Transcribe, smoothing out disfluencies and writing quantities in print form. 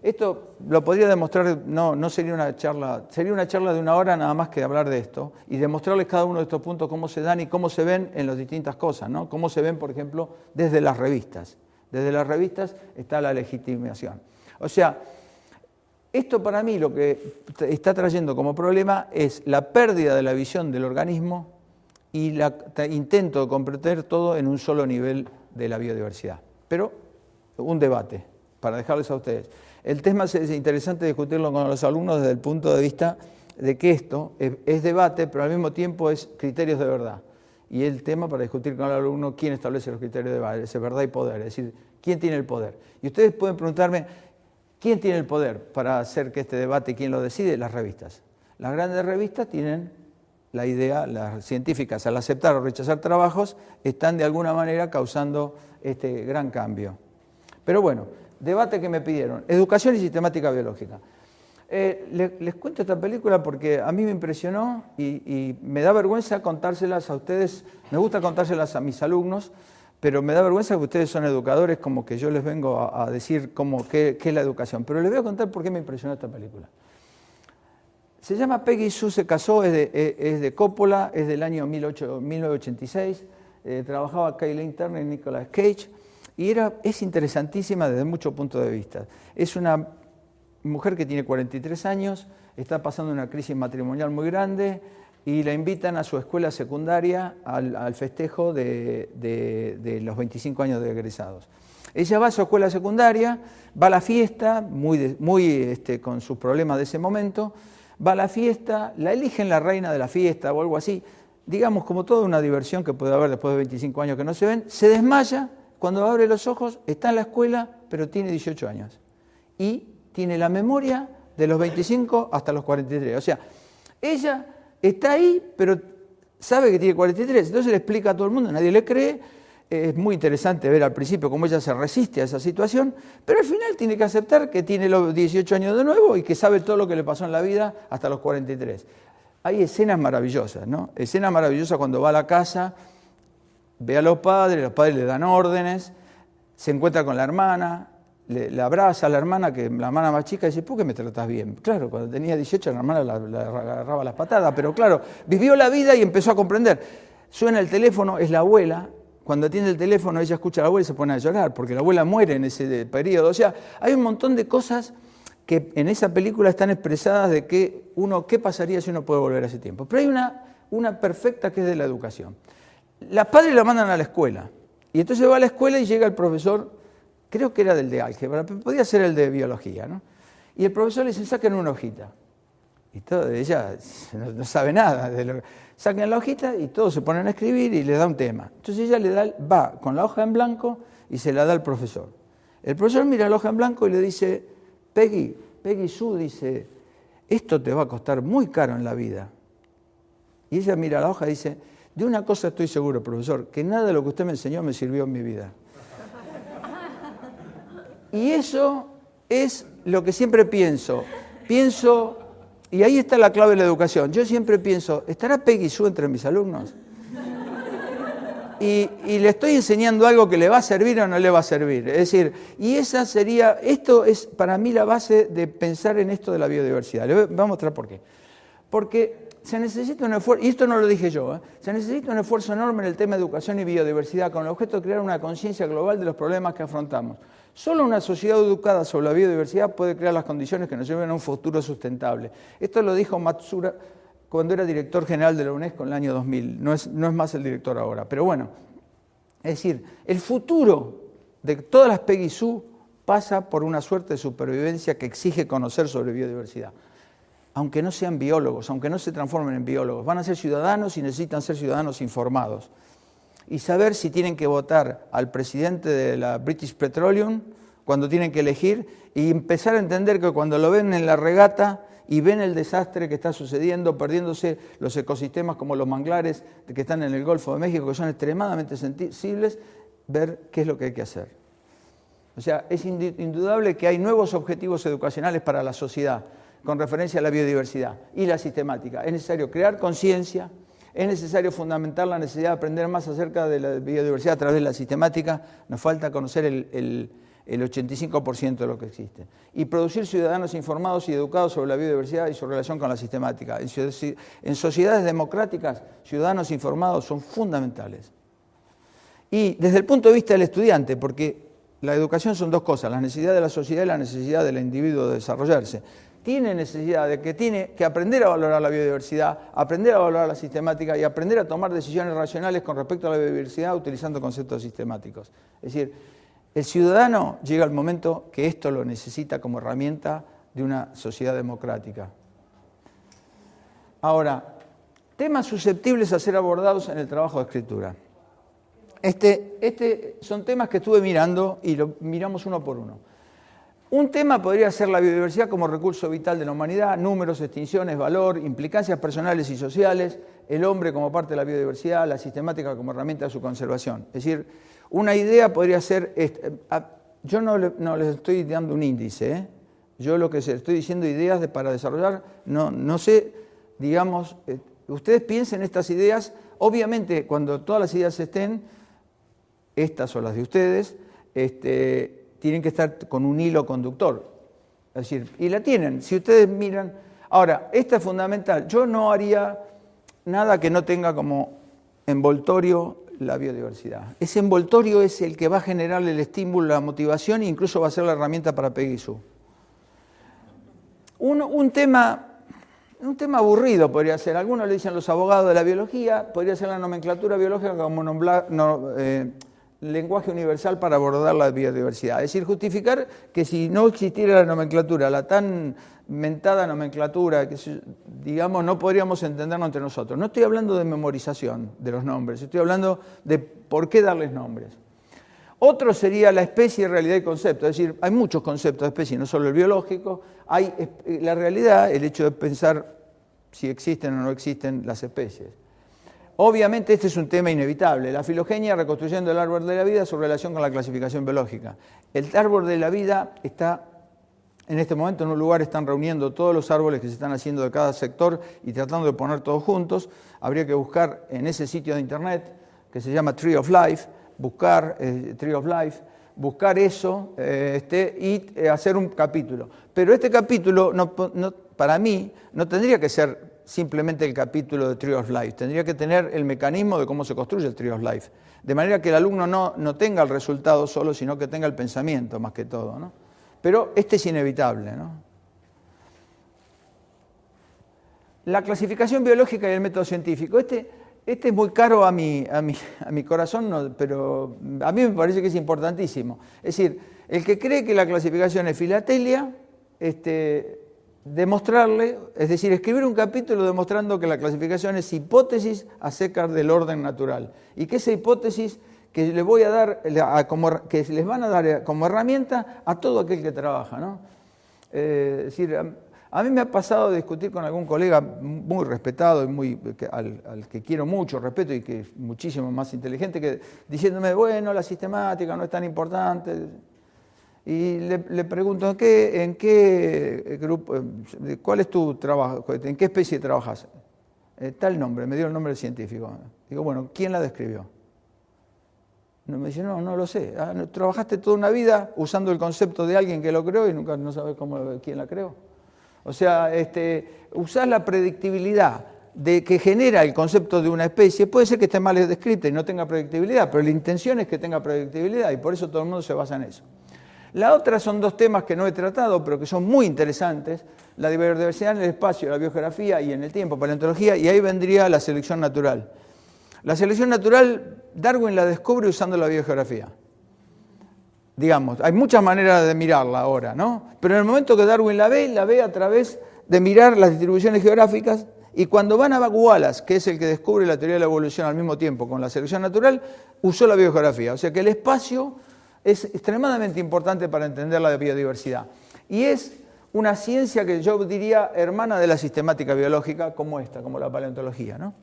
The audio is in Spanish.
Esto lo podría demostrar, no sería una charla de 1 hora nada más que hablar de esto y demostrarles cada uno de estos puntos cómo se dan y cómo se ven en las distintas cosas, ¿no? Cómo se ven, por ejemplo, desde las revistas. Desde las revistas está la legitimación. O sea, esto para mí lo que está trayendo como problema es la pérdida de la visión del organismo y el intento de comprender todo en un solo nivel de la biodiversidad. Pero un debate, para dejarles a ustedes. El tema es interesante discutirlo con los alumnos desde el punto de vista de que esto es debate, pero al mismo tiempo es criterios de verdad. Y el tema para discutir con el alumno, ¿quién establece los criterios de verdad y poder? Es decir, ¿quién tiene el poder? Y ustedes pueden preguntarme, ¿quién tiene el poder para hacer que este debate, quién lo decide? Las revistas. Las grandes revistas tienen la idea, las científicas, al aceptar o rechazar trabajos, están de alguna manera causando este gran cambio. Pero bueno, debate que me pidieron, educación y sistemática biológica. Les cuento esta película porque a mí me impresionó y me da vergüenza contárselas a ustedes, me gusta contárselas a mis alumnos, pero me da vergüenza que ustedes son educadores, como que yo les vengo a decir qué es la educación. Pero les voy a contar por qué me impresionó esta película. Se llama Peggy Sue se casó, es de Coppola, es del año 1986, trabajaba Kathleen Turner y Nicolas Cage, y es interesantísima desde muchos puntos de vista. Es una mujer que tiene 43 años, está pasando una crisis matrimonial muy grande y la invitan a su escuela secundaria al festejo de los 25 años de egresados. Ella va a su escuela secundaria, va a la fiesta, con sus problemas de ese momento, va a la fiesta, la eligen la reina de la fiesta o algo así, digamos como toda una diversión que puede haber después de 25 años que no se ven, se desmaya, cuando abre los ojos está en la escuela, pero tiene 18 años. Y tiene la memoria de los 25 hasta los 43. O sea, ella está ahí, pero sabe que tiene 43. Entonces le explica a todo el mundo, nadie le cree. Es muy interesante ver al principio cómo ella se resiste a esa situación, pero al final tiene que aceptar que tiene los 18 años de nuevo y que sabe todo lo que le pasó en la vida hasta los 43. Hay escenas maravillosas, ¿no? Escenas maravillosas cuando va a la casa, ve a los padres le dan órdenes, se encuentra con la hermana, le abraza a la hermana más chica, y dice, ¿por qué me tratas bien? Claro, cuando tenía 18 la hermana la agarraba las patadas, pero claro, vivió la vida y empezó a comprender. Suena el teléfono, es la abuela, cuando atiende el teléfono ella escucha a la abuela y se pone a llorar, porque la abuela muere en ese periodo. O sea, hay un montón de cosas que en esa película están expresadas de qué pasaría si uno puede volver a ese tiempo. Pero hay una perfecta que es de la educación. Los padres la mandan a la escuela, y entonces va a la escuela y llega el profesor, creo que era del de álgebra, pero podía ser el de biología, ¿no? Y el profesor le dice, saquen una hojita. Y ella no sabe nada. Sacan la hojita y todos se ponen a escribir y le da un tema. Entonces ella va con la hoja en blanco y se la da al profesor. El profesor mira la hoja en blanco y le dice, Peggy Sue, dice, esto te va a costar muy caro en la vida. Y ella mira la hoja y dice, de una cosa estoy seguro, profesor, que nada de lo que usted me enseñó me sirvió en mi vida. Y eso es lo que siempre pienso, y ahí está la clave de la educación, yo siempre pienso, ¿estará Peggy Sue entre mis alumnos? Y le estoy enseñando algo que le va a servir o no le va a servir. Es decir, y esto es para mí la base de pensar en esto de la biodiversidad. Les voy a mostrar por qué. Porque se necesita un esfuerzo, y esto no lo dije yo, se necesita un esfuerzo enorme en el tema de educación y biodiversidad con el objeto de crear una conciencia global de los problemas que afrontamos. Solo una sociedad educada sobre la biodiversidad puede crear las condiciones que nos lleven a un futuro sustentable. Esto lo dijo Matsuura cuando era director general de la UNESCO en el año 2000. No es más el director ahora, pero bueno. Es decir, el futuro de todas las Peggy Sue pasa por una suerte de supervivencia que exige conocer sobre biodiversidad. Aunque no sean biólogos, aunque no se transformen en biólogos, van a ser ciudadanos y necesitan ser ciudadanos informados. Y saber si tienen que votar al presidente de la British Petroleum cuando tienen que elegir y empezar a entender que cuando lo ven en la regata y ven el desastre que está sucediendo, perdiéndose los ecosistemas como los manglares que están en el Golfo de México, que son extremadamente sensibles, ver qué es lo que hay que hacer. O sea, es indudable que hay nuevos objetivos educacionales para la sociedad con referencia a la biodiversidad y la sistemática. Es necesario crear conciencia, es necesario fundamentar la necesidad de aprender más acerca de la biodiversidad a través de la sistemática. Nos falta conocer el el 85% de lo que existe. Y producir ciudadanos informados y educados sobre la biodiversidad y su relación con la sistemática. En sociedades democráticas, ciudadanos informados son fundamentales. Y desde el punto de vista del estudiante, porque la educación son dos cosas, la necesidad de la sociedad y la necesidad del individuo de desarrollarse. Tiene necesidad de que tiene que aprender a valorar la biodiversidad, aprender a valorar la sistemática y aprender a tomar decisiones racionales con respecto a la biodiversidad utilizando conceptos sistemáticos. Es decir, el ciudadano llega al momento que esto lo necesita como herramienta de una sociedad democrática. Ahora, temas susceptibles a ser abordados en el trabajo de escritura. Son temas que estuve mirando y lo miramos uno por uno. Un tema podría ser la biodiversidad como recurso vital de la humanidad, números, extinciones, valor, implicancias personales y sociales, el hombre como parte de la biodiversidad, la sistemática como herramienta de su conservación. Es decir, una idea podría ser, yo no les estoy dando un índice, yo lo que estoy diciendo ideas para desarrollar, no sé, digamos, ustedes piensen estas ideas, obviamente cuando todas las ideas estén, estas o las de ustedes, tienen que estar con un hilo conductor. Es decir, y la tienen. Si ustedes miran... Ahora, esta es fundamental. Yo no haría nada que no tenga como envoltorio la biodiversidad. Ese envoltorio es el que va a generar el estímulo, la motivación e incluso va a ser la herramienta para Peguizú. Un tema aburrido podría ser. Algunos le dicen los abogados de la biología, podría ser la nomenclatura biológica como lenguaje universal para abordar la biodiversidad. Es decir, justificar que si no existiera la nomenclatura, la tan mentada nomenclatura, que digamos no podríamos entendernos entre nosotros. No estoy hablando de memorización de los nombres, estoy hablando de por qué darles nombres. Otro sería la especie, realidad y concepto. Es decir, hay muchos conceptos de especie, no solo el biológico. Hay la realidad, el hecho de pensar si existen o no existen las especies. Obviamente este es un tema inevitable, la filogenia reconstruyendo el árbol de la vida, su relación con la clasificación biológica. El árbol de la vida está, en este momento en un lugar están reuniendo todos los árboles que se están haciendo de cada sector y tratando de poner todos juntos. Habría que buscar en ese sitio de internet que se llama Tree of Life, buscar eso y hacer un capítulo. Pero este capítulo, para mí, no tendría que ser simplemente el capítulo de Tree of Life, tendría que tener el mecanismo de cómo se construye el Tree of Life, de manera que el alumno no tenga el resultado solo, sino que tenga el pensamiento más que todo, ¿no? Pero este es inevitable, ¿no? La clasificación biológica y el método científico, este es muy caro a mi corazón, pero a mí me parece que es importantísimo. Es decir, el que cree que la clasificación es filatelia, demostrarle, es decir, escribir un capítulo demostrando que la clasificación es hipótesis a secas del orden natural y que esa hipótesis que les voy a dar, que les van a dar como herramienta a todo aquel que trabaja, ¿no? Es decir, a mí me ha pasado de discutir con algún colega muy respetado y al que quiero mucho, respeto y que es muchísimo más inteligente, que diciéndome, bueno, la sistemática no es tan importante. Y le pregunto, ¿en qué grupo, cuál es tu trabajo, en qué especie trabajas? Tal nombre, me dio el nombre del científico. Digo, bueno, ¿quién la describió? Me dice, no lo sé. Trabajaste toda una vida usando el concepto de alguien que lo creó y nunca no sabes quién la creó. O sea, usar la predictibilidad que genera el concepto de una especie, puede ser que esté mal descrita y no tenga predictibilidad, pero la intención es que tenga predictibilidad y por eso todo el mundo se basa en eso. La otra son dos temas que no he tratado, pero que son muy interesantes, la biodiversidad en el espacio, la biogeografía y en el tiempo, paleontología, y ahí vendría la selección natural. La selección natural, Darwin la descubre usando la biogeografía. Digamos, hay muchas maneras de mirarla ahora, ¿no? Pero en el momento que Darwin la ve a través de mirar las distribuciones geográficas, y cuando van a Wallace, que es el que descubre la teoría de la evolución al mismo tiempo con la selección natural, usó la biogeografía. O sea que el espacio es extremadamente importante para entender la biodiversidad. Y es una ciencia que yo diría hermana de la sistemática biológica como esta, como la paleontología, ¿no?